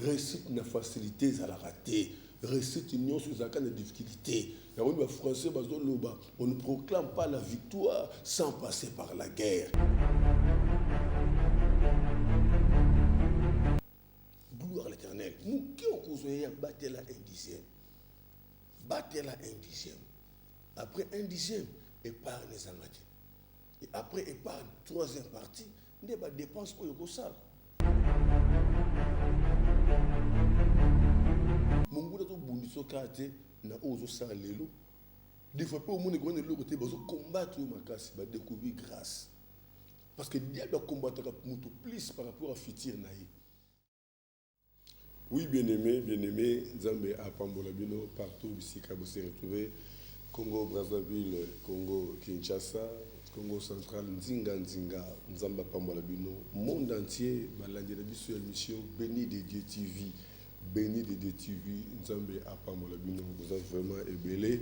réussite na facilité à la rater, réussite union sur la de difficulté. Les Français, on ne proclame pas la victoire sans passer par la guerre. Gloire à l'Éternel. Nous qui on cause battre la un dixième. Battre la un dixième. Après un dixième, épargne les amati. Et après épargne, troisième partie, n'est pas dépense pour le salle. Mon goût de bondi sokate na ozo salelo. Des fois pas au monde qu'on est là côté bazo combattre ma casse ba découvrir grâce. Parce que Dieu doit combattre beaucoup plus par rapport à futur naï. Oui, bien-aimé, Zambé à Pambolabino, partout ici quand vous se retrouvez, Congo Brazzaville, Congo Kinshasa, Congo central, Nzinga, Nzamba Pambolabino, monde entier, balandi la mission béni de Dieu TV, béni de Dieu TV, Nzambé à Pambolabino, vous êtes vraiment ébélé,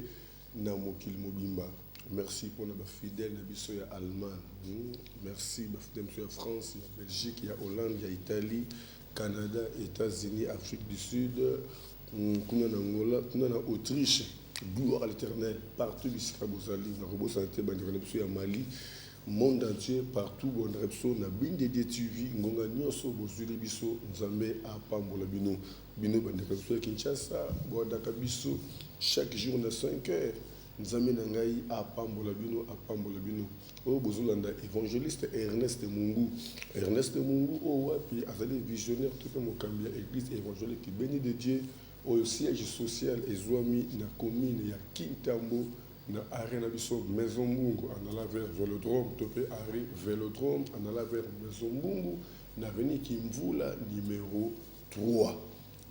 Namokil Mobimba. Merci pour notre fidèle Nabiso ya Allemagne. Merci pour notre France, la Belgique, la Hollande, l'Italie, Canada, États-Unis, Afrique du Sud, Angola, Autriche, gloire à l'Éternel, partout ici à Bozali, na Robo Santé, Bandiranepso, Mali, monde entier, partout, Bonrepso, na Binde de TV, Ngonga Nyoso, Bozuli Biso, Nzambe, Apambola Bino, Bino Bandiranepso, Kinshasa, Boadaka Biso, chaque jour, na 5 heures. Nzambe Nangai, Apambola Bino, Oh, Bozolanda, évangéliste Ernest Mungu, oh, ouais, puis Azali visionnaire, tout le monde cambia, église évangélique, béni de Dieu, au siège social, Ezouami, na commune, ya Kintambo, na arena biso, Maison Mungu, en allant vers Vélodrome, topé Ari, Vélodrome, en allant vers Maison Mungu, na veni Kimvula, numéro 3.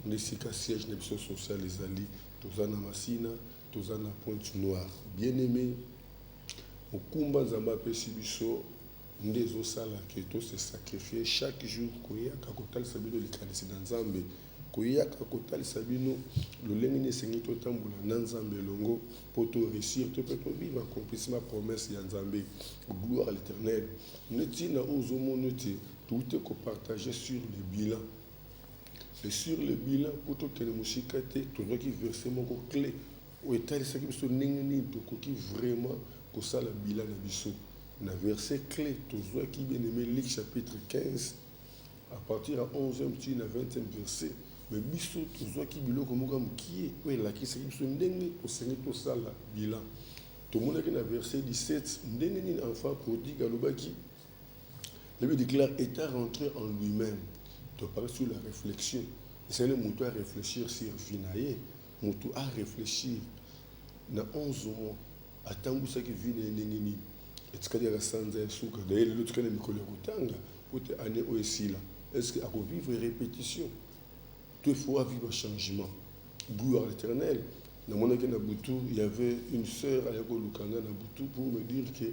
Nesika siège, na biso social, les Ali, Tozana Massina, Tozana Pointe-Noire. Bien-aimé, au Kumba Zamba Pesibiso, Ndezo Sala Keto se sacrifier chaque jour. Koya Kakotal Sabino Likanisi Nanzambe. Koya Kakotal Sabino, le Lengine Sengito Tambula Nanzambe Longo, pour te réussir, te peut vivre, accomplir ma promesse Yanzambe. Gloire à l'Éternel. Neti na Ozomo Neti, tout est qu'on partageait sur le bilan. Et sur le bilan, pour que les mouchikate, tout le qui versait mon clé. Au état de ce qui est vraiment que ça la bilan na biso na verset clé toujours qui bien aimé Luc chapitre 15 à partir à 11e petit na 20e verset mais biso toujours qui bilo comme qui est ouais la qui c'est qui ndenge pour senir tout ça la bilan tout le monde qui na verset 17 ndenge ni enfant prodigue alobaki le Bible déclare étant rentré en lui-même tu parles sur la réflexion c'est le mot à réfléchir sur finaye mot à réfléchir na 11 mois atangu saki vile ndengeni etikali ya sanza ya suka d'ailleurs l'autre kana mikolo kutanga pour te année oesila est-ce que à vivre répétition deux fois vivre changement gloire à l'Éternel na mona ke na butu il y avait une sœur à yako lukanga na butu pour me dire que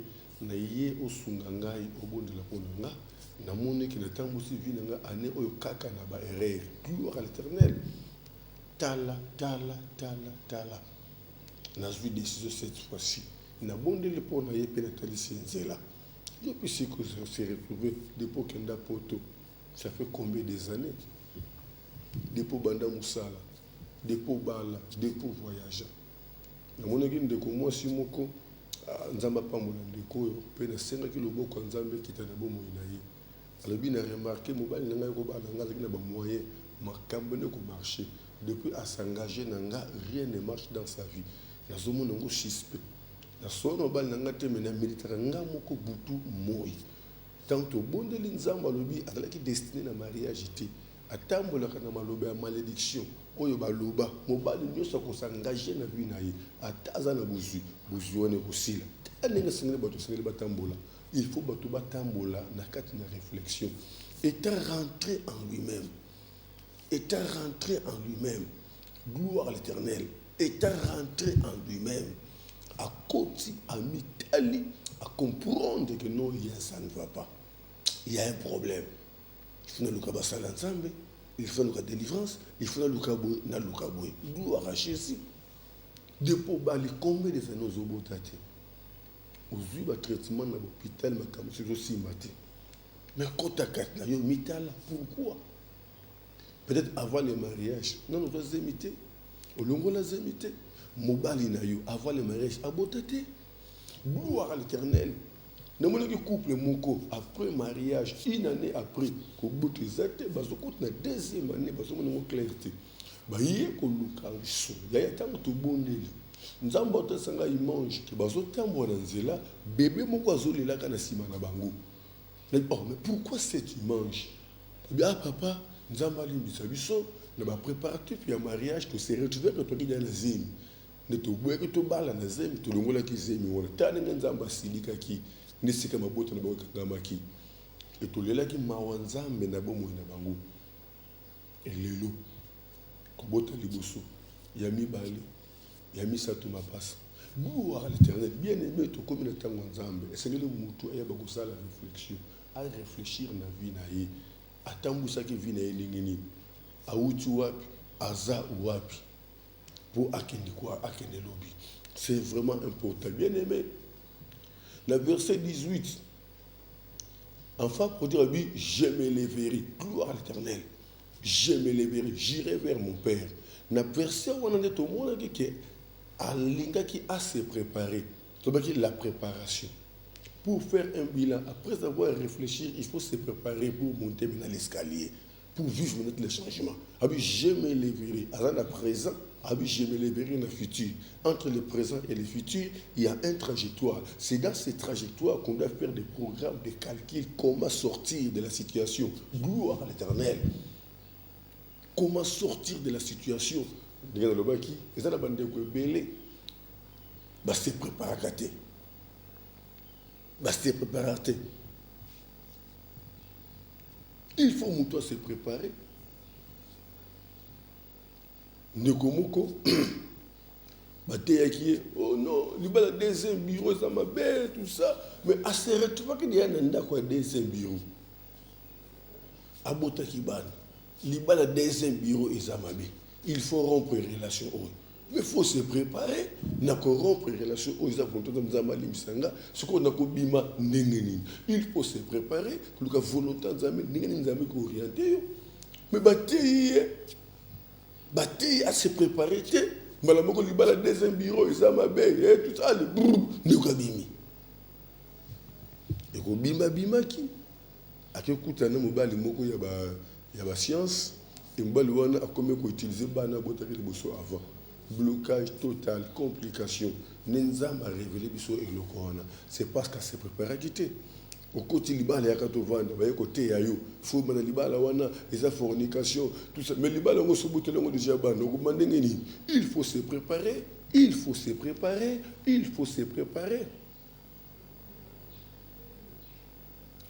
na yé osunga ngai obondela ponanga na mona ke na tangu si vile nga année oyo kaka na ba erreur gloire à l'Éternel tala na vu décision cette fois-ci. Na bondé le pont na yépé na talisi nzela. Depuis ce que je s'est retrouvé depuis Kenda Poto, ça fait combien des années? Depuis Banda Moussala, depuis Bala, depuis voyage. Na mona ki ndeko moi si moko nzamba pambola ndeko yo pe na senga ki loboko nzambe kitana bo moina ye. Alors bien remarqué mobile nanga ko bala nga ki na ba moyen makambo ne ko marcher. Depuis à s'engager nanga rien ne marche dans sa vie. Na zomo nango suspect na sono bal nanga teme na militaire nga moko butu moi tant to bondeli nzamba lobi azalaki destiné na mariage te atambola kana maloba ya malédiction oyo baloba mobali nyoso ko s'engager na vie na ye ataza na bozwi wane kosila aninga singele bato singele batambola il faut bato batambola na kati na réflexion étant rentré en lui-même gloire à l'Éternel étant rentré en lui-même, à côté, à mitali, à comprendre que non, ça ne va pas. Il y a un problème. Il faut nous faire ensemble, il faut nous faire délivrance, il faut nous faire gloire à Jésus. Depuis combien de années nous avons traité? Nous avons eu un traitement dans l'hôpital, mais aussi matin. Mais quand tu as mitala, pourquoi? peut-être avant le mariage. Non, nous avons imité. Au long de la imité. Mobali na yo, avant le mariage, abotate. Gloire à l'Éternel. Nous avons un couple moko après mariage, une année après, qu'au bout de zate, la deuxième année, une clarté. Il y a un temps de bondeli. Nous avons un mange qui est bébé moko azolela kana sima na bango. Oh, mais pourquoi cette image? Ah papa, nous avons limbisa biso, nous avons préparatif ya mariage, tu serais retrouvé que tu es dans la zemi. Nous avons to bala na zemi, tu longola ki zemi wona. Tane nzamba silika ki nisika maboto na bango kangamaki. Et tu lela ki mawanzambe na bomo na bango. Et lelo kobota liboso yami bali yami sato mapasa. Gloire à l'Éternel, bien aimé, tu comme le temps nzambe. Et c'est le mutu aya bakosa la réflexion. À réfléchir na vie na ye. Atambusa ki vie na ye lingini. Auti wapi, aza wapi. Pour akende quoi, akende lobby. C'est vraiment important. Bien aimé. Le verset 18. Enfin, pour dire lui, je m'élèverai. Gloire à l'Éternel. Je m'élèverai. J'irai vers mon Père. Le verset où on est tout le monde qui est à l'inga qui a se préparé. C'est la préparation. Pour faire un bilan, après avoir réfléchi, il faut se préparer pour monter dans l'escalier, pour vivre maintenant le changement. Je m'élèverai. À la présent, je m'élèverai dans le futur. Entre le présent et le futur, il y a un trajectoire. C'est dans cette trajectoire qu'on doit faire des programmes, des calculs, comment sortir de la situation. Gloire à l'Éternel. Comment sortir de la situation. Regardez le baki, et ça la bande de belé. C'est préparé. C'est préparé. Il faut monter se préparer. Nekomoko, oh non, il y a un deuxième bureau, ça m'a bête, tout ça. Mais à ce retrouver qu'il y a un deuxième bureau. À Botakiban, il y a un deuxième bureau et ça m'a bête. Il faut rompre les relations. Mais il faut se préparer. Il faut rompre les relations. Il faut se préparer. Il faut volonté orienter. Mais bâti à se préparer. Malamoko libala deuxième bureau, ça m'a bête. Tout ça, le brrr, nekabimi. Et ko bima bima ki. Akekutana mobali moko ya ba science. Et mobali wana a comment ko utiliser bana botaki le bosso avant. Blocage total, complication. Nenzam a révélé biso et le corona. C'est parce qu'à se préparer à quitter. Au côté libala yakato vanda, ba côté yayo, faut mana libala wana, les fornication, tout ça. Mais libala on se boute longo déjà ban. Il faut se préparer, il faut se préparer, il faut se préparer.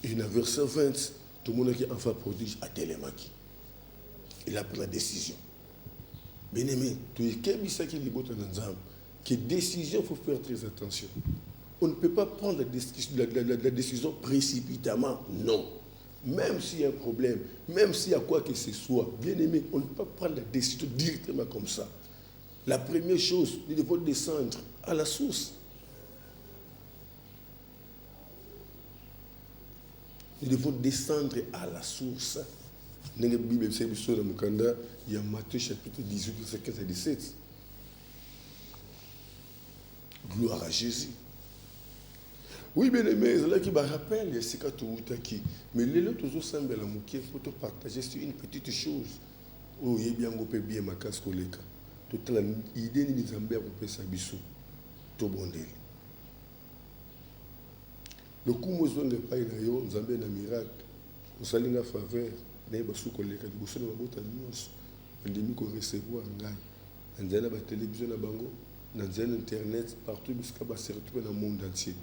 Et dans le verset 20, tout le monde qui enfin prodige à Télémaki. Il a pris la décision. Bien aimé, tu es que décision, il faut faire très attention. On ne peut pas prendre la décision précipitamment, non. Même s'il y a un problème, même s'il y a quoi que ce soit, bien aimé, on ne peut pas prendre la décision directement comme ça. La première chose, il faut descendre à la source. Il faut descendre à la source. Dans la Bible, il y a Matthieu chapitre 18, verset 15 à 17. Gloire à Jésus. Oui, bien aimé, c'est là qui me rappelle, c'est quand tu es mais les autres semblent il faut te partager sur une petite chose. Oh, il y a bien un bien ma casse collègue. Toute l'idée de Nizambé pour faire sa bissou. Tout bon délai. Le coup, moi, je ne sais pas, Nzambé na miracle. Vous salez la faveur. Vous avez collègue, vous savez, vous avez recevoir un gars. Vous avez la télévision, vous avez Internet, partout, vous avez se retrouver dans le monde entier.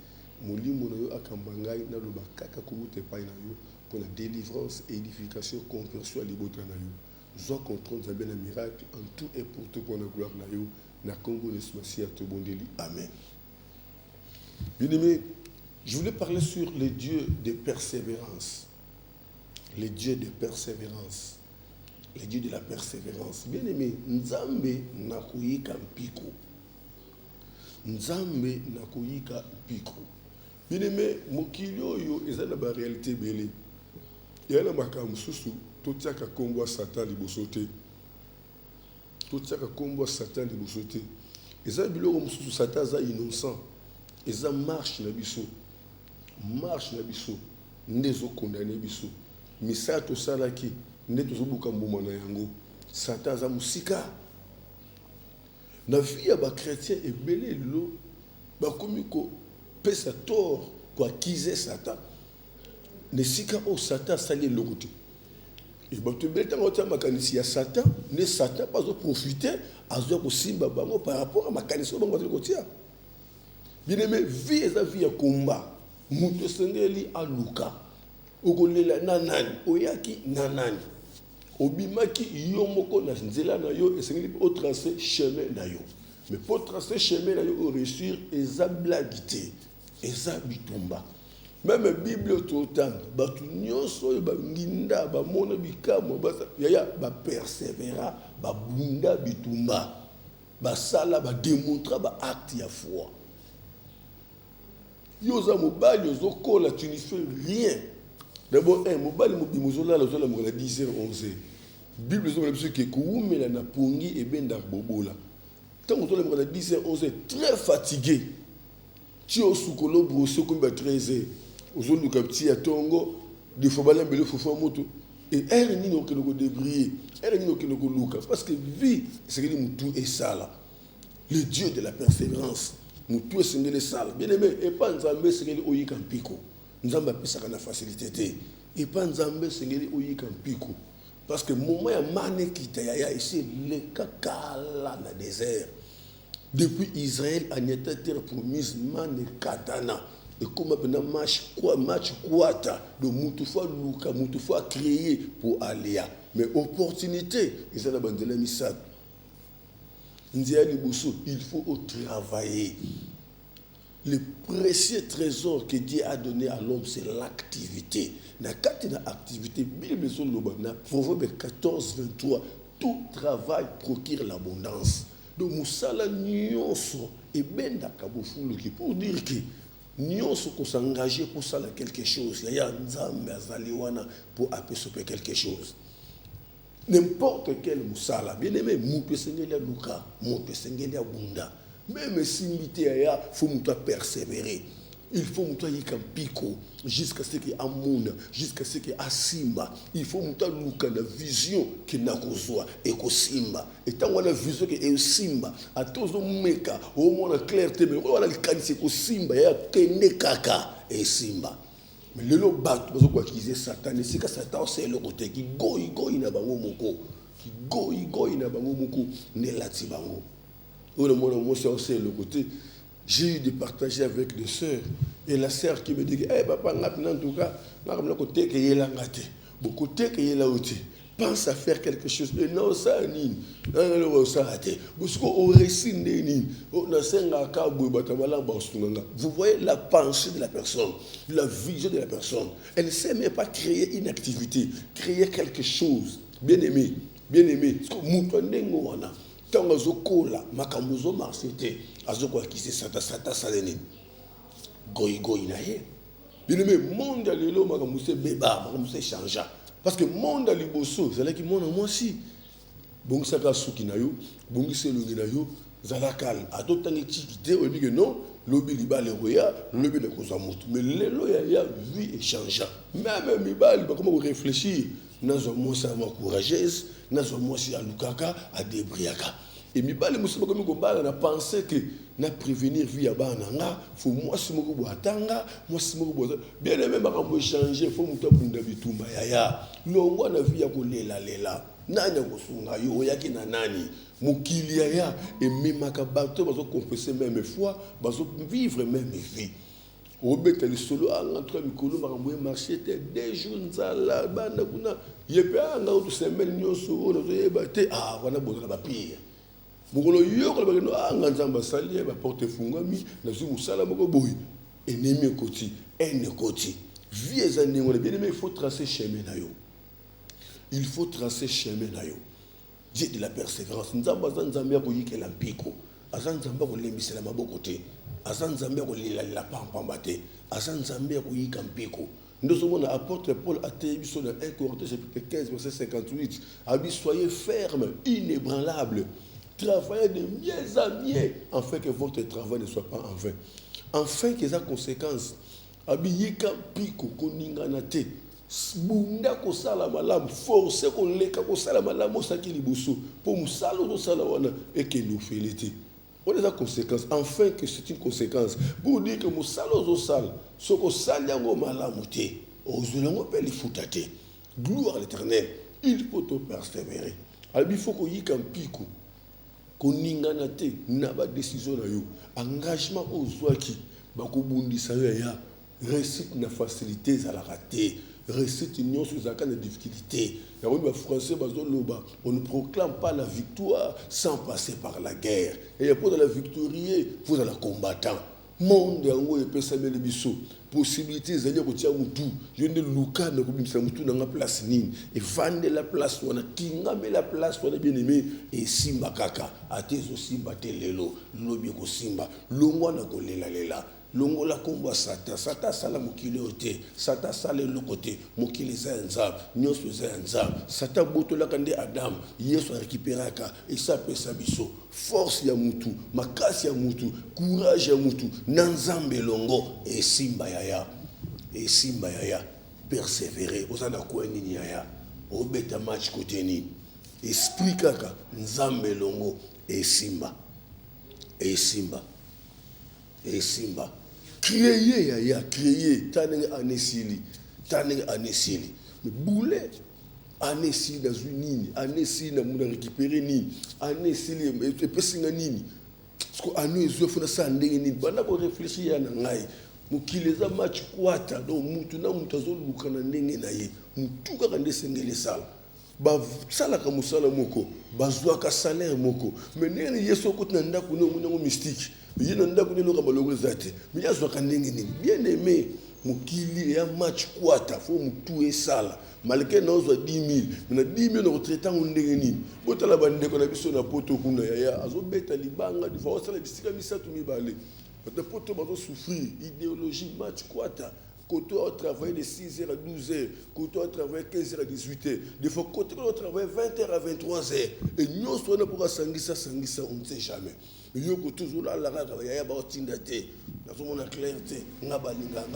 Molimo na yo akambangai na loba kaka kubuta epai na yo pour la délivrance, édification, conversion à libota na yo. Zo contrôle Nzambe na miracle en tout et pour tout pour la gloire na yo na Congo Nesmasi à Tobondeli. Amen. Bien aimé, je voulais parler sur les dieux de persévérance. Les dieux de persévérance. Les dieux de la persévérance. Bien aimé, Nzambe na kuyika mpiko. Nzambe na kuyika mpiko. Bien aimé, mokili oyo eza na ba réalité belé. Ya na makambo susu totiaka kombo ya Satan liboso te. Totiaka kombo ya Satan liboso te. Eza biloko mosusu Satan aza innocent. Eza marche na biso. Marche na biso. Nde zo condamner biso. Misala tosalaki nde tozobuka mbuma na yango. Satan aza musika. Na vie ya ba chrétien ebele lo bakomi ko pesa tort ko accuser Satan. Ne sika o Satan sali eloko te. Et bato ebele ntango otia makanisi ya Satan, ne Satan pas profiter azwa kosimba bango par rapport à makanisi bango bateli kotia. Bien aimé, vie eza vie ya combat. Mutu esengeli aluka. Okolela na nani, oyaki na nani. Obimaki yo moko na nzela na yo esengeli o tracer chemin na yo. Mais pour tracer chemin na yo o réussir eza blagité, eza bitumba. Même la Bible tout le temps, batu nyonso ba nginda ba mona bikamo ba yaya ba persévéra ba bunda bitumba ba sala ba démontrer ba acte ya foi. Yoza mobali ozokola tu ne fais rien. D'abord mobali mobimozola la zola mola 10h 11h. Bible zola biso ke kuumela na pongi e benda bobola. Tant on zola mola 10h 11h très fatigué. Tu au sukolo brosso comme 13h. Aujourd'hui, le petit à Tongo, des fois, il y a des moto. Et elle n'y a aucun débris, elle n'y a aucun luka. Parce que vie, c'est que nous est sale. Le Dieu de la persévérance, nous tous sommes sales. Bien aimé, et pas nous amener ce qu'il y a un pico. Nous avons appelé ça la facilité. Et pas nous amener ce qu'il y a un pico. Parce que le moment où il y a mané qui t'a ici, le caca dans le désert. Depuis Israël, il y a une terre promise, mané katana. Et comme un match quata de Moutoufa Luka, Moutoufa créé pour aller. Mais opportunité, ils sont dans la misade. Il faut travailler. Le précieux trésor que Dieu a donné à l'homme, c'est l'activité. Dans l'activité, Bible sur le Proverbe 14, 23, tout travail procure l'abondance. Donc, Moussala Nyonso et Ben Dakaboufou pour dire que nous sommes s'engager pour ça quelque chose. Il y a un Nzambe azaliwana pour appeler quelque chose. N'importe quel moussala, bien aimé, mon pesengeli a luka, mon pesengeli a bunda. Même si il faut persévérer. Il faut que tu pico jusqu'à ce que amuna, jusqu'à ce que asimba. Il faut que tu la vision que na kozwa et ko simba. Et tant on a vision que e simba, a tozo meka, au moins clarté mais on a le kanisi ko simba ya kene kaka et simba. Mais le bat bazo quoi qu'ils Satan, c'est que Satan c'est le côté qui goyi na bango moko, qui goyi na bango moko ne lati bango. Au le monde moi c'est le côté. J'ai eu de partager avec des sœurs. Et la sœur qui me dit, papa, en tout cas, côté que est là, côté que est là, pense à faire quelque chose. Et non, ça, vous voyez la pensée de la personne, la vision de la personne. Elle ne sait même pas créer une activité, créer quelque chose. Bien aimé. Tant azokola makambuzo marcete azoko akise sata saleni goyi na ye bien aimé monde lelo makambuzo beba makambuzo changea parce que monde liboso zalaki mona moi si bongi saka suki na yo bongi selongi na yo zalakal atotangi tikite obi que non lobi libale roya lobi le koza mutu mais lelo ya vie et changea même mibali ba comment réfléchir nazo moi ça courageuse nazo moi si alukaka a débriaka. Et mibali musuma comme ko na penser que na prévenir vie ya bana nga faut moi si moko boatanga moi si moko boza bien aimé makambo changer faut muta bunda bitumba yaya longwa na vie ya ko lela nani ko sunga yo yaki na nani mukili yaya et même makabato bazo confesser même foi bazo vivre même vie obeta le solo entre mikolo makambo marché te des jours nzala bana kuna yepe anga to semaine nyoso na to yebate wana boza ba pire. Mokolo yoko le bageno nzamba sali ba porte fungami na zu musala moko boy ennemi koti enne koti vieux années on bien aimé il faut tracer chemin na yo il faut tracer chemin na yo Dieu de la persévérance nzamba nzamba ko yikela mpiko azanzamba ko lembisela maboko te azanzamba ko lila la pampamba te azanzamba ko yika mpiko Nous sommes apôtre Paul a dit dans 1 Corinthiens chapitre 15 verset 58. Soyez fermes, inébranlables, travaillez de mieux en mieux, afin que votre travail ne soit pas en vain. Enfin que ça conséquence. Yika piko koningana te. Bunda ko sala malamu, forcer ko leka ko sala malamu sakili busu pour musalo to sala wana et que nous félité. On a des conséquences. Enfin que c'est une conséquence. Pour dire que musalo zo sala, ce que sala ngo malamu te. Ozulango pe li futate. Gloire à l'Éternel. Il faut te persévérer. Il faut ko yika piko koningana te na ba décision na yo. Engagement ozwaki bakobundisa yo ya. Récite na facilité à la rater. Récite union sous un cas de difficulté. Français, on ne proclame pas la victoire sans passer par la guerre. Et pour la victorier, vous êtes la combattant. Monde en haut, Samuel Bisso. Possibilité, c'est dire que tu as tout. Je ne Lucas, ne peux pas tout dans la place nine. Et vendre la place, on a kinga mais la place, on a bien aimé. Et Simba Kaka, a tes aussi batté lelo, lobby ko Simba, l'ongwa na ko lela. Longola komba sata sala mokili ote sata sala le côté mokili za nzab nyoso za nzab sata botola kande Adam Yesu récupéraka et ça pesa biso force ya mutu makasi ya mutu courage ya mutu nanzambe longo et simba yaya persévérer osana ko nini yaya obeta match côté ni esprit kaka nzambe longo et simba créer yaya créer tanenge anesili mais boulet anesili dans une nini anesili na muna récupérer nini anesili et pesinga nini parce que anu ezo fona sa ndenge nini bana ko réfléchir ya na ngai mukileza match kwata donc mutu na mutu azoluka na ndenge na ye mutu kaka ndesengele sala ba sala ka musala moko bazwa ka salaire moko mais ndenge yeso ko tna ndako no munyango mystique mais il y a un peu de mais il y a bien aimé mokili ya match kwata faut mutu sala malgré nous 10 000 mais 10 000 on traite en ndenge nini botala bande ko na biso na poto kuna ya azobeta libanga di fa sala bisika misatu mibale na poto bazo souffrir idéologie match kwata côté au travail de 6h à 12h, côté au travail 15h à 18h, des fois côté au travail 20h à 23h. Et nous sommes pour sangisa, on ne sait jamais. Nous sommes toujours là, la raga, il y a pas de tindate. Nous sommes en clarté, nous sommes en linga,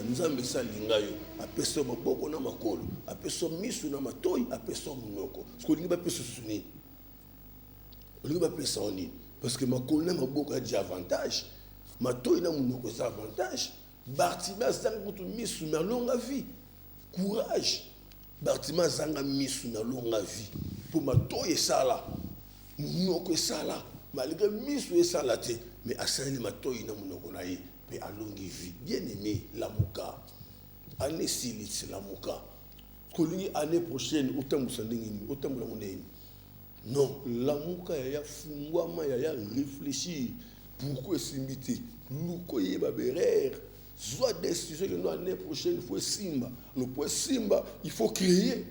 nous sommes en linga, à personne beaucoup na makolo, à personne misu na matoi, à personne monoko. Ce qu'on dit pas personne soutenir. On dit pas personne ni, parce que makolo na beaucoup a des avantages, matoi na monoko c'est avantage. Bartima zanga kutu misu na longa vie. Courage. Bartima zanga misu na longa vie. Pour ma toye sala. Munoko sala. Malgré misu e sala te. Mais asali ma toye na munoko na ye. Mais à longue vie. Bien aimé, la mouka. Année silitz la mouka. Kolini année prochaine, autant mousandengini, autant moulamoneni. Non, la mouka ya fungwama ya réfléchir. Pourquoi s'imiter? Loukoye baberer. Soit décision que nous l'année prochaine, il faut Simba. Nous pour Simba, il faut créer.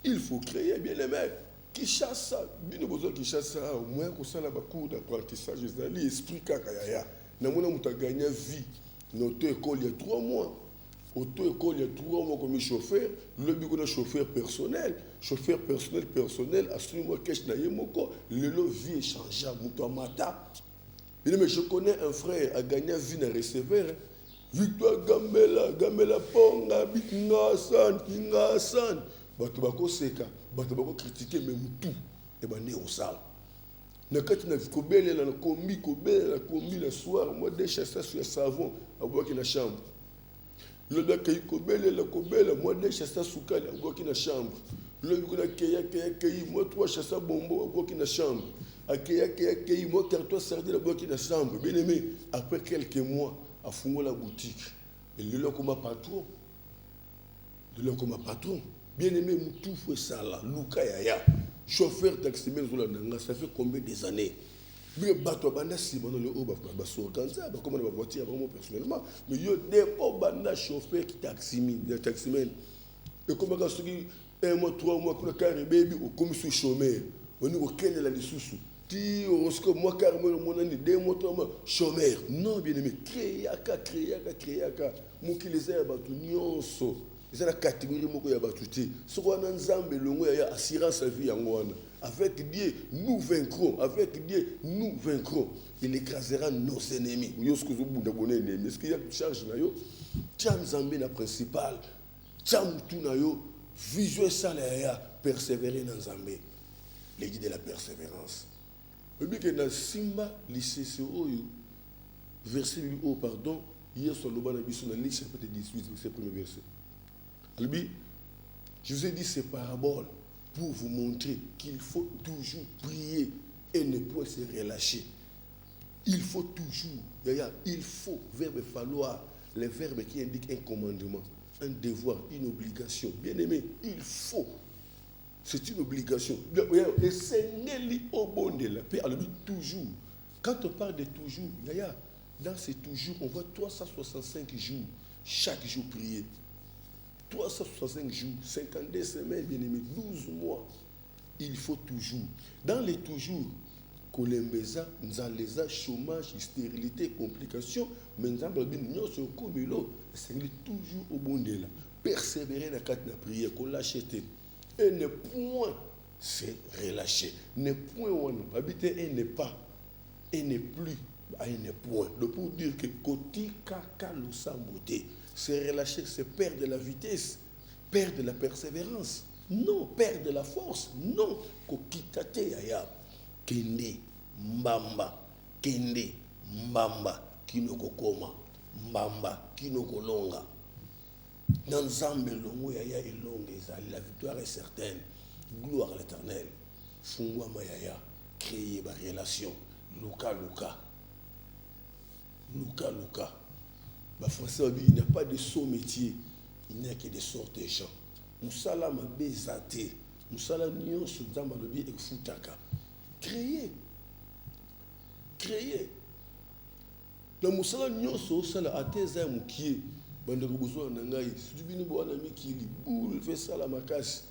Il faut créer, bien aimé. Qui chasse ça? Bien besoin qui chasse ça. Au moins, qu'on ça la cours d'apprentissage, les esprits kakaya. Nous avons gagné vie. Notre école il y a 3 mois. Auto-école, il y a 3 mois comme chauffeur. Le bureau de chauffeur personnel. Chauffeur personnel, absolument cache na yemoko. Le vie est changé à Moutamata. Mais je connais un frère a gagné vie dans receveur. Victoire Gambela Ponga, Kinga Hassan. Bato bako seka, bato bako critiquer même tout. Et ben né au sale. Na kati na kobele na kombi la soir, moi des chasses sur le savon, à boire qui na chambre. Le gars qui kobele la moi des chasses sur kali, à boire qui na chambre. Le gars qui moi 3 chasses bonbon, à boire qui na chambre. Akeye, moi, carton sardine, la boîte qui dans la chambre. Bien aimé, après quelques mois, à fouiller la boutique. Et le là comme patron. Bien aimé, tout fait ça là. Luka Yaya, chauffeur taximène, ça fait combien des années? Mais bateau banda si maintenant le haut va s'organiser, comme on va voiture vraiment personnellement. Mais il y a des banda chauffeur qui taximène. Et comme on a 1 mois, 3 mois, qu'on a carré baby, ou comme sous chômeur. On est au Kenya là, les sous. ti horoscope moi carrément mon année des motos chômeur non bien aimé créaka mokili eza ya bato nyonso eza na catégorie moko ya bato te soko wana nzambe longo ya assurance à vie yango wana avec Dieu nous vaincrons avec Dieu nous vaincrons il écrasera nos ennemis yo ce que vous bunda bonne ennemi est-ce qu'il y a charge na yo tia nzambe na principal tia mutu na yo vision sala ya persévérer na nzambe les guides de la persévérance. Le but que dans Simba, lycée verset oh pardon, hier sur le banc de la Luc chapitre 18, verset 1er verset. Albi, je vous ai dit ces paraboles pour vous montrer qu'il faut toujours prier et ne pas se relâcher. Il faut toujours, il faut, verbe falloir, les verbes qui indiquent un commandement, un devoir, une obligation. Bien aimé, il faut. C'est une obligation. Et c'est au bon de la paix. Alors, toujours. Quand on parle de toujours, dans ces toujours, on voit 365 jours. Chaque jour prier. 365 jours, 52 semaines, bien aimé, 12 mois. Il faut toujours. Dans les toujours, Kolembeza, Nzaleza, chômage, stérilité, complications, mais nous avons c'est toujours au bon de la persévérer dans la prière, qu'on lâche. Et ne point se relâcher. Ne point on habiter et ne pas. Et ne plus. Et ne point. Donc pour dire que côté kaka le samboté, se relâcher, c'est perdre la vitesse, perdre la persévérance. Non, perdre la force. Non. Kokitate yaya. Kende, mbamba. Kende, mbamba. Kinoko koma. Mbamba. Kinoko longa. Dans Nzambe longo yaya elonge ezali la victoire est certaine. Gloire à l'Éternel. Fungwa mayaya créer ba relation. Luka. Ba français il n'y a pas de saut métier, il n'y a que des sortes de gens. Musala mabe zate. Musala nyonso Nzamba lobi ekufutaka. Créer. Le musala nyonso sala ateza mukie. Bande kubuzo na ngai sibini bo na mikili boule fait ça la makasi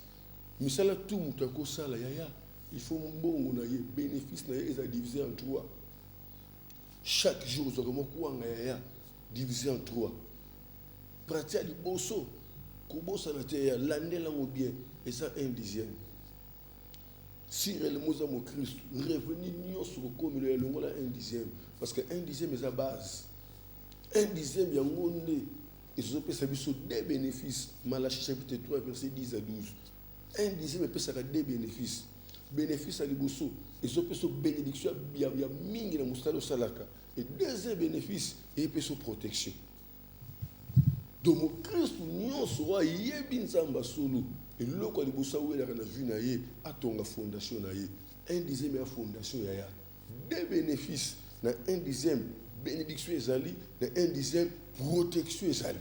misala tout mutako sala yaya il faut mbongo na ye bénéfice na ye est divisé en trois chaque jour zo comme kuanga yaya divisé en trois pratia di boso kubosa na te ya landela mo bien et ça 1/10 si réellement mo Christ revenu nyonso comme le longola 1/10 parce que 1/10 est sa base 1/10 ya ngonde. Ils ont des bénéfices. Malachie chapitre 3, verset 10 à 12. 1/10 mais des bénéfices. Bénéfices à l'Ibosso. Ils ont des bénédictions. Il y a mingi na mustalo salaka. Et deuxième bénéfice, il y a protection. Donc, mon Christ, nous sommes yebin zamba solo. Et le quoi l'Ibosso où il a vu naïe, a ton fondation naïe. 1/10 mais fondation yaya. Des bénéfices. Na 1/10 bénédiction ezali, na 1/10 protection ezali.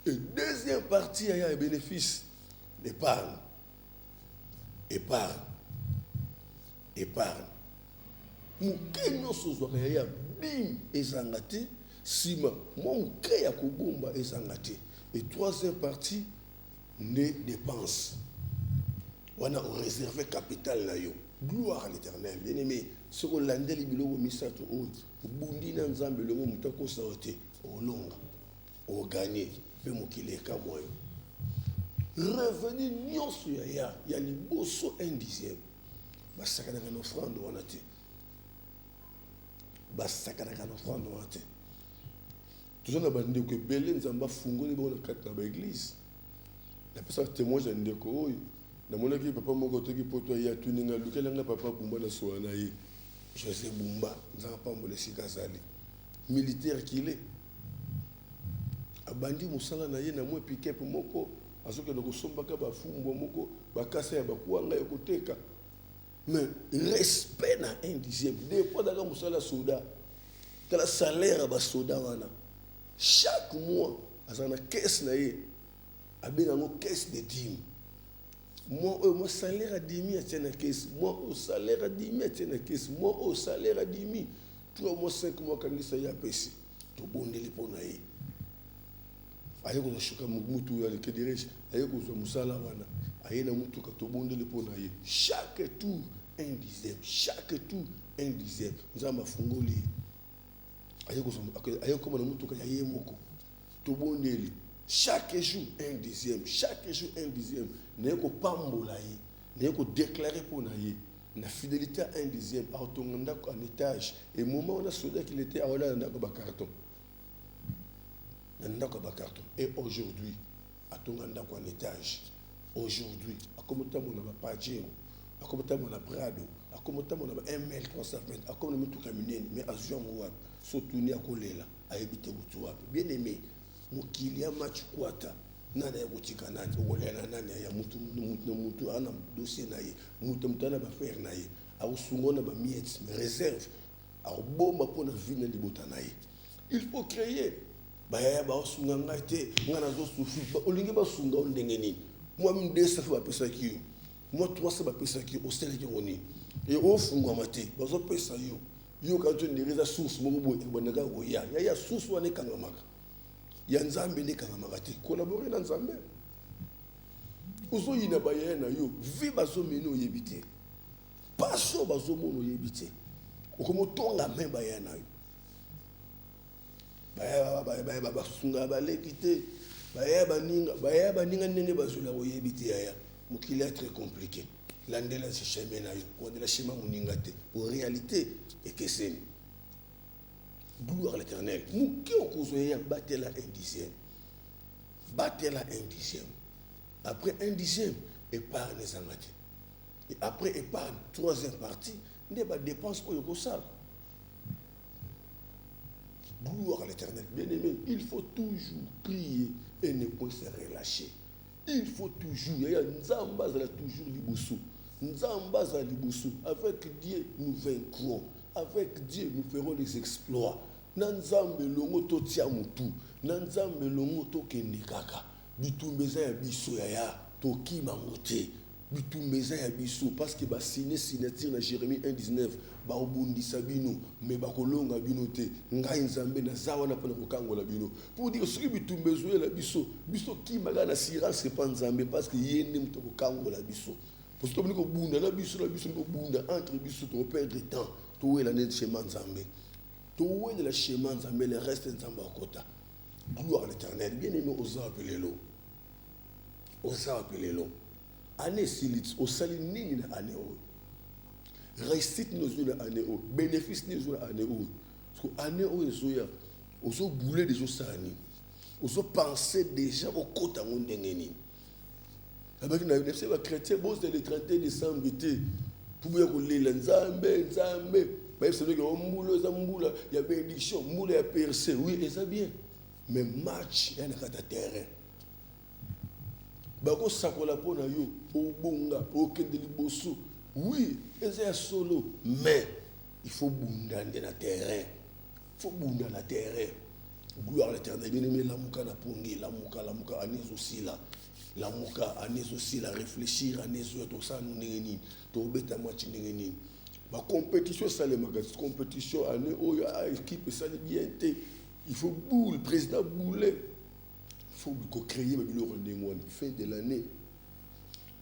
Et deuxième partie, il y a un bénéfice d'épargne. Épargne. Moukenyo sozwaka ya bim ezangate, sima mouke ya kobomba ezangate. Et troisième partie, les dépenses. On a réservé capital na yo. Gloire à l'Éternel. Bien aimé, ce qu'on l'a dit, il y a misato o bundi na nzambe le mutako saote o longa o gagner pe mokile ka moyo. Revenu nyonso ya liboso 1/10. Basakana kana offrande wana te. Toujours na bande ko belé nzamba fungoli bona kata na église. La personne témoigne ndeko oyo. Na mona ki papa moko toki poto ya tuninga lukela nga papa bumba na soana yi. José Bumba, nzanga pambole sikazali. Militaire qu'il est. Abandi musala na ye na mwe pick-up moko azoke na kosombaka ba fumbo moko bakasa ya bakuanga ya koteka. Mais respect na 1/10. Des fois daga musala soda. Tala salaire ba soda wana. Chaque mois azana caisse na ye. Abena ngo caisse de dîmes. Moi, salaire à 10 000, tiens la caisse. Moi, au salaire à 10 000, tiens la caisse. Moi, au salaire à 10 000. 3 mois, 5 mois, quand il s'est apaisé. Tout bon, il est pour naïe. Aïe, on a choqué Moutou, que dirais-je. Aïe, on a Moussala, aye na mutuka tobondeli mpo na ye chaque tour 1/10, chaque tour 1/10. Nzambe afungoli aye koma na mutuka ya ye moko tobondeli chaque jour 1/10, chaque jour 1/10. Naye kopambola ye, naye kodéclarer mpo na ye na fidélité à 1/10. aotonga ndako en étage et moment on a soda qu'il était à na ndako ba carton na ndako ba carton. Et aujourd'hui atonga ndako en étage. Aujourd'hui akomota mona ba Pajero, akomota mona Prado, akomota mona ba ML 320, akomona mituka minene mais azwa mwa so tourner akolela ayebite mutu wapi. Bien aimé mokili ya match kwata nana ya kotika nani okolela nani ya mutu ana dossier na ye mutu mutana ba faire na ye akusungona ba miettes réserve akobomba pona vie na libota na ye. Il faut créer baya ba osunga ngate ngana zo sufi olingi ba sunga ondenge nini. Moi même 200 ba pesa ki moi 300 ba pesa ki o sele ki ngoni et au fungo amate bazo pesa yo quand tu ndiriza source mo bo ebonaka ko ya source wane kangamaka ya nzambe ne kangamaka te collaborer na nzambe ozo yina baya na yo vi bazo meno yebite paso bazo mono yebite okomo tonga même baya na yo baya ba sunga ba lekite baya baninga ndenge bazola ko yebite ya mokili est très compliqué. L'andela se chemin na yo on de la chemin muningate en réalité et que c'est gloire à l'Éternel. Muki okozoya batela 1/10, batela 1/10. Après 1/10 épargne zangate et après épargne 3e partie ne ba dépense pour yokosala. Gloire à l'Éternel. Bien aimé, il faut toujours prier et ne pas se relâcher. Il faut toujours, il y a Nzamba toujours liboso. Nzamba liboso. Avec Dieu, nous vaincrons. Avec Dieu, nous ferons des exploits. Nanzambe longo to tia mutu. Nanzambe longo to kende kaka. Bitumbeza ya biso ya to kima mote. Bitumbeza ya biso parce que ba signature na Jérémie 1:19 ba obundisa bino mais ba kolonga bino te ngai nzambe na zawa na pona kokangola bino pour dire ce que bitumbezo ya biso kima na assurance c'est pas nzambe parce que yene mto kokangola biso parce que ko bunda na biso ko bunda entre biso to perdre temps to wela ne chemin nzambe to wela la chemin nzambe le reste nzambe akota. Gloire à l'Éternel. Bien aimé osa appeler l'eau année silit au sali nini na année o réussite nos na année o bénéfice nos na année o parce que année o ezoya ozo bouler des osani ozo penser déjà au kota ngondengeni avec na nefse ba chrétien boss de le 31 décembre été pour bien ko lela nzambe ba c'est que mbulo za mbula ya bénédiction mbula ya percé oui et ça bien mais match ya na kata terrain bako sakola pona yo obonga okende liboso oui eza solo mais il faut bunda na terrain, faut bunda na terrain. Gloire à l'Éternel. Bien aimé, lamuka na pongi, lamuka anes aussi là, lamuka anes aussi là, réfléchir anes to ça nous nengeni to beta match nengeni ba compétition ça les magasins compétition année oh ya équipe ça bien il faut boule président bouler. Il faut créer fin de l'année.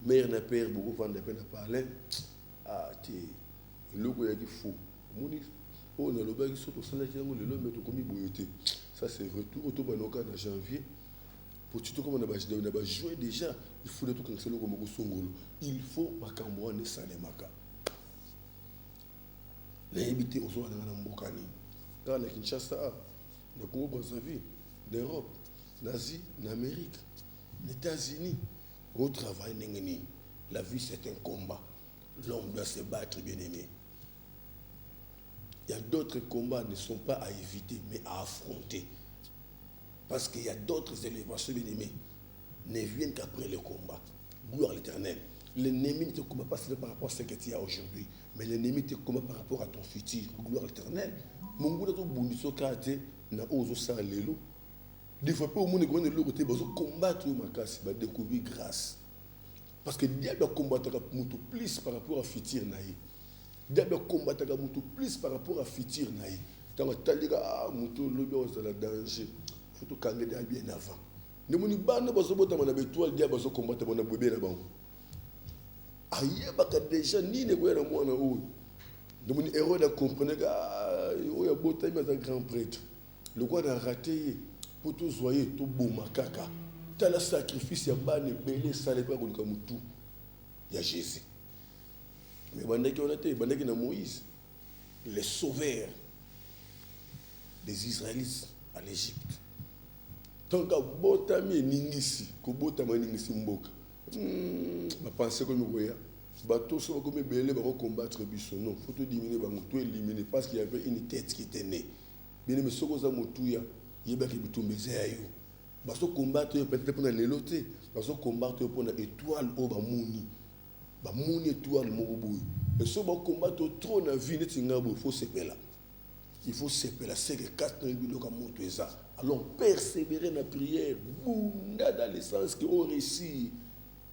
Mère n'a père beaucoup de peine à parler. Ah, tu es le gars qui faut. On a le gars qui saute au salaire qui a le commis boyoté. Ça c'est vrai. Tout autobanoka en janvier. Pour tout comme on a joué déjà, il faut tout canceller comme au Songolo. Il faut makambo ne salemaka. L'invité aux autres dans la Mbokani. Dans la Kinshasa, le Congo Brazzaville, l'Europe. Nazi, en Amérique, les États-Unis, au travail, la vie c'est un combat. L'homme doit se battre, bien aimé. Il y a d'autres combats ne sont pas à éviter, mais à affronter. Parce qu'il y a d'autres élévations, bien aimé, ne viennent qu'après le combat. Gloire à l'Éternel. L'ennemi ne te combat pas seulement par rapport à ce que tu as aujourd'hui, mais l'ennemi te combat par rapport à ton futur. Gloire à l'Éternel. Mon goût est bon, il na ozo sa lelo. Des fois, au monde est le côté, combattre ma découvrir grâce. Parce que diable combattre plus par rapport à futur naï. Diable combattre plus par rapport à futur naï. Dans le temps ah muto lobi on la danger. Faut tout calmer bien avant. Ne moni bande bazo bota na bétoile diable bazo combattre bona bébé là bas. ayebaka déjà nini koya na mwana oyo donc ni héros da comprendre que oyo abotami aza grand prêtre lokwa na raté ye po tozwa ye toboma kaka tala sacrifice ya bana ebele esala mpe akoluka motu ya Jésus. Mais bandaki wana te bandaki na Moïse les sauveurs des Israélites à l'Égypte. Tant que botami ningisi ko botama ningisi mboka bapense comme koya bateau sont comme belé ba combattre biso non faut tout diminuer ba moto éliminer parce qu'il y avait une tête qui était née bien mais soko za motuya yeba ki bitumbe zayo baso combattre peut-être pour na leloté baso combattre pour na étoile o ba muni étoile moko boy et so ba combattre trop na vie neti ngabo faut sepela il faut sepela c'est que 4 ans biloka moto eza alors persévérer na prière bunda dans le sens que on réussit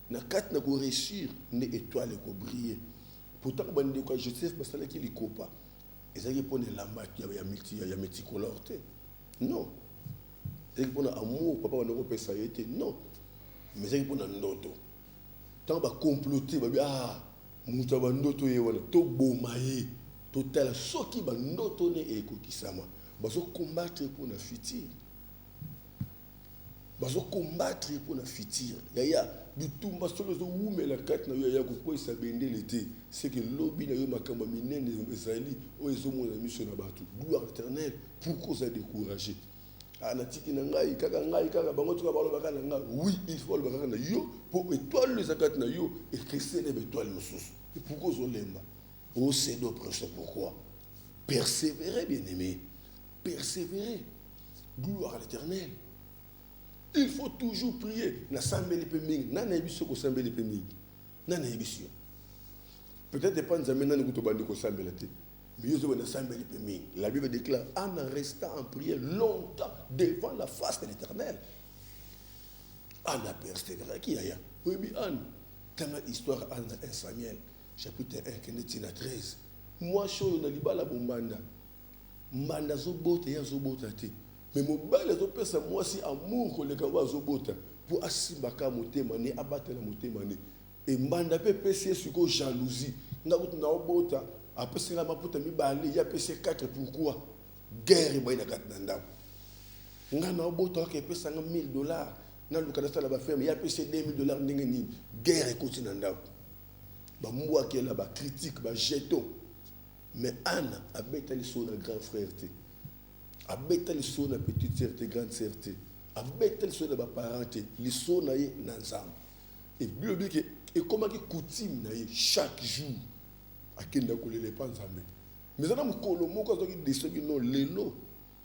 na 4 na ko réussir ne étoile ko briller pourtant bande ko Joseph basala ki likopa ezaki pone lamba ya multicolore te non ezaki pona amour papa wana ko pesa yete non mais ezaki pona ndoto tant ba comploter ba muta ba ndoto ye wana to boma ye total soki ba ndoto ne ekokisama bazo combattre pour na futur bazo combattre pour na futur yaya bitumba solo zo wumela kat na yaya ko kwesa bendele te c'est que lobi na yo makamba minene ezali o ezomona miso na batu gloire éternelle pourquoi ça décourager ana tiki na ngai kaka bango tuka balo baka na ngai oui il faut le baka na yo pour étoile les akat na yo et que c'est les étoiles mususu et pourquoi zo lemba o c'est do proche pourquoi persévérer bien-aimé persévérer gloire à l'éternel. Il faut toujours prier. Na sambeli peming, na ebiso ko sambeli peming. Na ebiso. Peut-être pas nzambe na nguto bandi ko sambela te. Mais yozo na sambeli peming. La Bible déclare en restant en prière longtemps devant la face de l'Éternel. Anna persévéré qui aya. Oui bi an. Tanga histoire en 1 Samuel chapitre 1 Kenetina 13. Moi shoyo na libala bombanda. Mbanda zo bote ya zo bota te. Mais mon bal les opesa moi si amour ko le kawa zo bota pour asimbaka motema ne abatela motema ne et mbanda pe pesi suko jalousie ngakuti na obota apesi nga maputa mibale ya pesi 4 pourquoi guerre ba ina katanda nga na obota ke pesa nga $1000 na lukana sala ba ferme ya pesi $2000 ndenge ni guerre continue ndako ba mbwa ke la ba critique ba jeton mais Anna a betali son grand frère te a betali son petite sœur te grande sœur te a betali son ba parent te li son na ye na nzambe et Bible dit que et comment que coutume na ye chaque jour akenda ko lele pa nzambe mais ana mukolo moko azoki desoki non lelo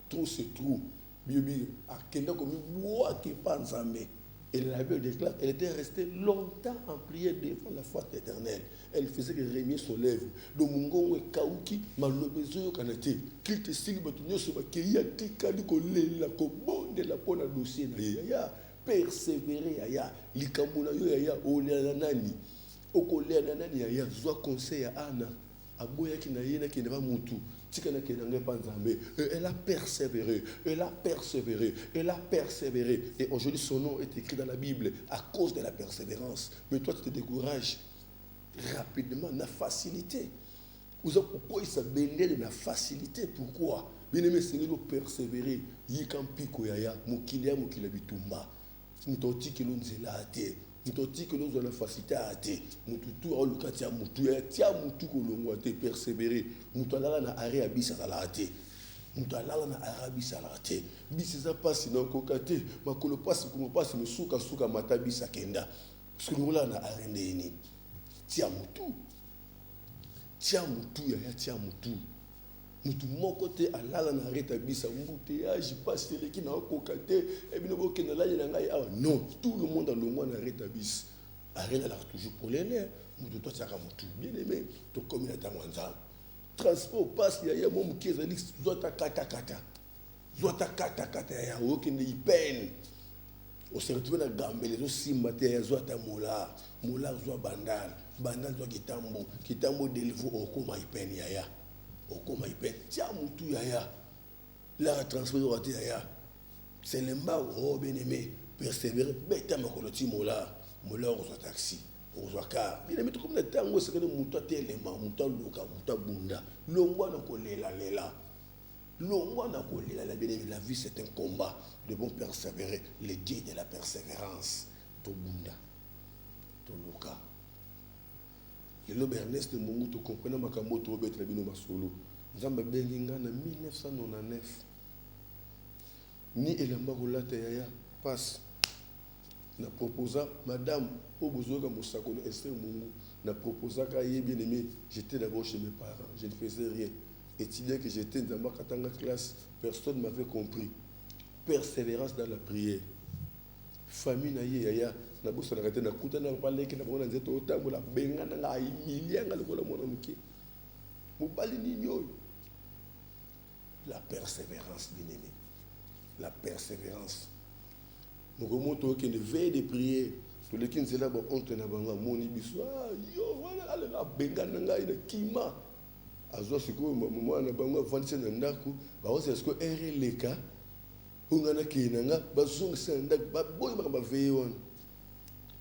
tout se trouve Bible akenda ko mi boa ki pa nzambe. Et la Bible déclare qu'elle était restée longtemps en prière devant la face éternelle. Elle faisait que remuer son lèvre. Donc, mon gars, Kauki, Malobezo, Kanate, qu'il te signe, Batunio, Sobakeya, Tikali, Kolela, Kobonde, la Pona, dossier, Yaya, persévérer, Yaya, Likamuna, Yaya, Oleanani, Okoleanani, Yaya, Zoa conseil à Anna, Aboya qui n'a rien qui n'est pas Moutou. Elle a persévéré, elle a persévéré, elle a persévéré. Et aujourd'hui, son nom est écrit dans la Bible à cause de la persévérance. Mais toi, tu te décourages rapidement, la facilité. Vous avez pourquoi il s'est béni de la facilité? Pourquoi? Bien aimé, c'est de persévérer. Yikampi koyaya, mokilia bitumba. Mutoti que nous zela ate. Mutoti que nous avons la facilité à ate. Mututu a le katia mutu tia mutu ko longwa te persévérer. Mutala na arrêt abisa la ate. Mutala na arabi salate. Bisi passe na kokate, makolo passe comme passe me suka matabisa kenda. Parce que nous là na arende ni. Tia mutu ya tia mutu. Mutu moko te alala na arrêta bisa mbouteillage passe les qui na kokate et bien boke na la ngai ah non tout le monde a le moins na arrêta bis. Arrêta là toujours pour les lèvres. Mutu to tsaka mutu bien aimé to comme na tamwanza. Transport passe il y a mon qui ezali zota kata ya okende ipen o se retrouve na gambele zo simba te ya zota mola zo bandal zo kitambo delivo okoma ipen ya okoma ipen tia mutu ya la transport oti ya c'est le mbao oh bien aimé persévérer beta makolo ti mola zo taxi ozwaka bien aimé comme na tango c'est que muta telema muta luka muta bunda longwa na kolela lela longwa na kolela bien aimé la vie c'est un combat de bon persévérer le Dieu de la persévérance to bunda to luka lelo Ernest Mungu to comprendre makambo to betra bino masolo nzamba bengi nga na 1999 ni elamba kolata yaya passe na proposa madame au besoin Moussako Esther Mungu na proposa ka ye bien aimé j'étais d'abord chez mes parents je ne faisais rien étudiant que j'étais dans ma katanga classe personne m'avait compris persévérance dans la prière famille na ye yaya na bosa na kata na kuta na parler que na bona nzeto otambo la benga na nga imilianga lokola mwana muke mobali ni yoyo la persévérance bien aimé la persévérance mokomoto qui ne veille de prier to le kin zela ba honte na banga moni biso yo wala ala na benga na ngai na kima azo siko mwana banga vandise na ndako ba ose est-ce que leka ungana kinanga bazungu senda ba boy ba veille wana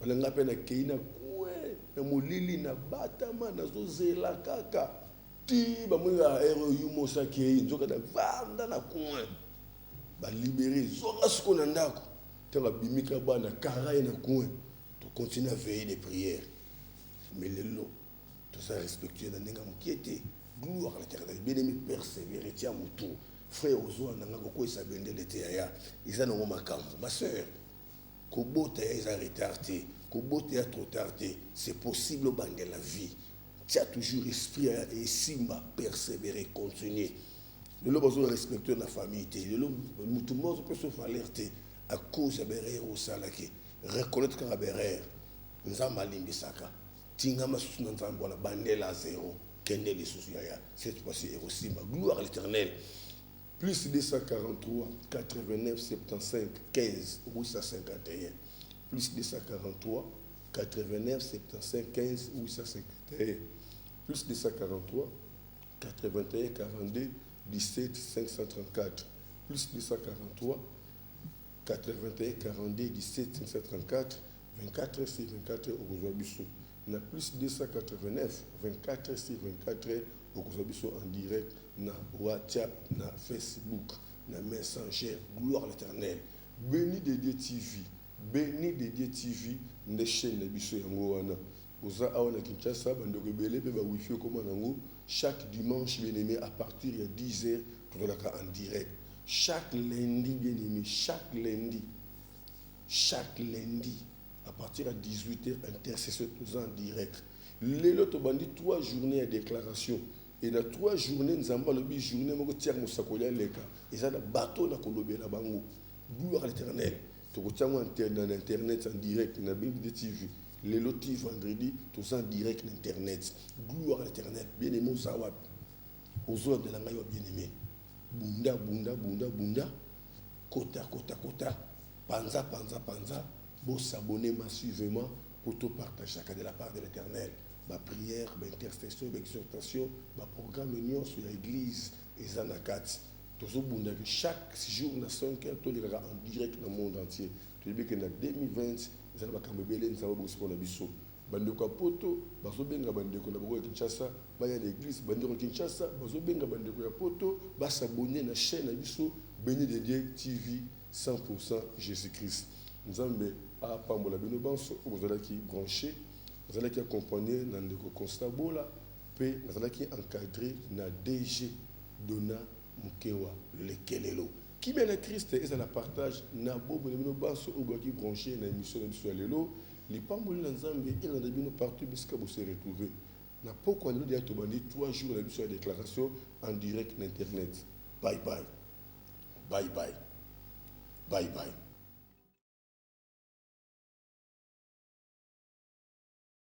wala ngape na kina kwe na molili na batama na zo zela kaka ti ba mwa yumo saki nzoka da vanda na kwe ba libérer zonga siko na ndako tanga bimika bana karaye na coin to continuer à veiller les prières mais le lot tout ça respectueux na nenga mukiete gloire à l'éternel bien aimé persévérer tia mutu frère ozo na ngako ko isa bendele te ya isa no makambo ma sœur ko bota isa retardé ko bota trop tardé c'est possible au bang de la vie tia toujours esprit et simba persévérer continuer le lot besoin respectueux na famille te le lot mutu mo peut se faire alerter à cause de Bérer au Salaki, reconnaître qu'à Bérer, nous avons malimbi saka, tingama sous notre la bandela zéro, kende les sous-yaya, cette fois-ci est aussi ma gloire à l'éternel. Plus 243, 89, 75, 15, 851. Plus 243, 89, 75, 15, 851. Plus 243, 81, 42, 17, 534. Plus 243, 81, 42, 17, 534, 24 sur 24 au Kozoabiso. Na plus 289, 24 sur 24 au Kozoabiso en direct, na WhatsApp, na Facebook, na Messenger, gloire à l'éternel. Béni de Dieu TV, béni de Dieu TV, na chaîne na biso yango wana. Oza awana Kinshasa, bandoko belé pe ba wifi comme nango, chaque dimanche bien aimé à partir de 10h, tout en direct. Chaque lundi, bien aimé, chaque lundi, à partir de 18h, intercession tous en direct. Les autres bandits, 3 journées de déclaration. Et dans 3 journées, nous avons le journée, nous avons Moussakolia Leka. Et ça, le bateau, nous avons le bango. Gloire à l'éternel. Nous avons Internet en direct, nous avons des TV. Les lotis vendredi, tous en direct en Internet. Gloire à l'éternel. Bien aimé, Moussawab. Aux autres de la bien aimé. Bunda, bunda, bunda, bunda, kota, kota, kota, panza, panza, panza, pour s'abonner massivement pour tout partager de la part de l'éternel. Ma prière, ma intercession, ma exhortation, ma programme union sur l'église et Zanakat. Toujours bunda que chaque jour, na 5 heures, tout le en direct dans le monde entier. Tu dis que dans 2020, nous allons camébélé, nous allons pour la biso. Bandeko poto bazobenga bandeko na boko Kinshasa baya l'église bandeko Kinshasa bazobenga bandeko ya poto basabonner na chaîne na biso béni de Dieu TV 100% Jésus-Christ. Nzambe a pambola bino banso bozala ki branché bozala ki accompagner na ndeko Constant Bola pe bozala ki encadré na DG Dona Mukewa lekelelo qui mène à Christ et ça la partage na bobo bino banso oboki branché na émission na biso lelo. Les pamboli na Nzambe et na dabino partout bisika bo se retrouver na pourquoi nous dia to bandi 3 jours la biso de déclaration en direct na internet. Bye bye bye bye bye bye.